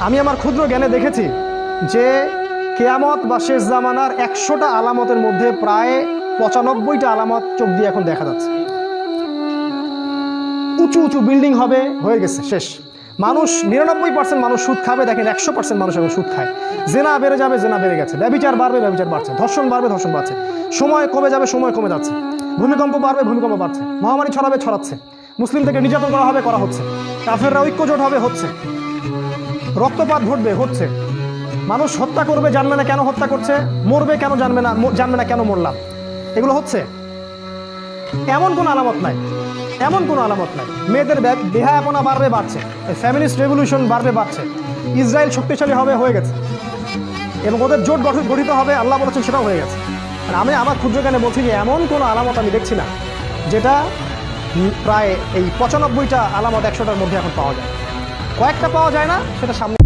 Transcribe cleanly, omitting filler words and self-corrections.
আমি আমার ক্ষুদ্র জ্ঞানে দেখেছি যে কিয়ামত বা শেষ জামানার 100টা আলামতের মধ্যে প্রায় 95টা আলামত চোখ দিয়ে এখন দেখা যাচ্ছে। উঁচু উঁচু বিল্ডিং হবে, হয়ে গেছে, শেষ। মানুষ 99% মানুষ সুদ খাবে, দেখেন 100% মানুষ এখন সুদ খায়। জেনা বেড়ে যাবে, জেনা বেড়ে গেছে। ব্যভিচার বাড়বে, ব্যভিচার বাড়ছে। ধর্ষণ বাড়বে, ধর্ষণ বাড়ছে। সময় কমে যাবে, সময় কমে যাচ্ছে। ভূমিকম্প বাড়বে, ভূমিকম্প বাড়ছে। মহামারী ছড়াবে, ছড়াচ্ছে। মুসলিম থেকে নির্যাতন করা হবে, করা হচ্ছে। কাফেররা ঐক্যজোট হবে, হচ্ছে। রক্তপাত ঘটবে, হচ্ছে। মানুষ হত্যা করবে, জানবে না কেন হত্যা করছে। মরবে কেন, জানবে না কেন মরলাম। এগুলো হচ্ছে। এমন কোনো আলামত নাই, এমন কোনো আলামত নাই। মেয়েদের বেহায়াপনা বাড়বে, বাড়ছে। ফ্যামিলিস্ট রেভলিউশন বাড়বে, বাড়ছে। ইসরায়েল শক্তিশালী হবে, হয়ে গেছে। এবং ওদের জোট গঠিত হবে, আল্লাহ বলেছেন, সেটাও হয়ে গেছে। আর আমি আমার ক্ষুদ্র জ্ঞানে বলছি যে এমন কোনো আলামত আমি দেখছি না যেটা প্রায় এই 95টা আলামত 100টার মধ্যে এখন পাওয়া যায়। কয়েকটা পাওয়া যায় না, সেটা সামনে।